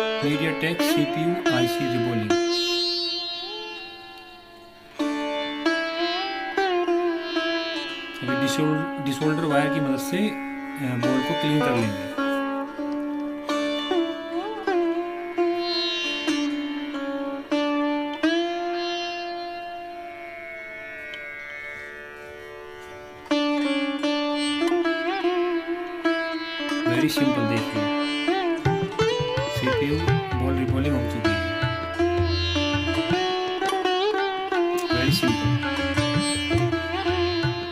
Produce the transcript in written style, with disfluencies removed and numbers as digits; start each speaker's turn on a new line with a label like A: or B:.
A: MediaTek CPU IC reballing. अभी desolder wire की मदद से बोर्ड को क्लीन कर लेंगे। वेरी सिंपल, देखिए सीपीयू बोर्ड रिबोलिंग हो चुकी है।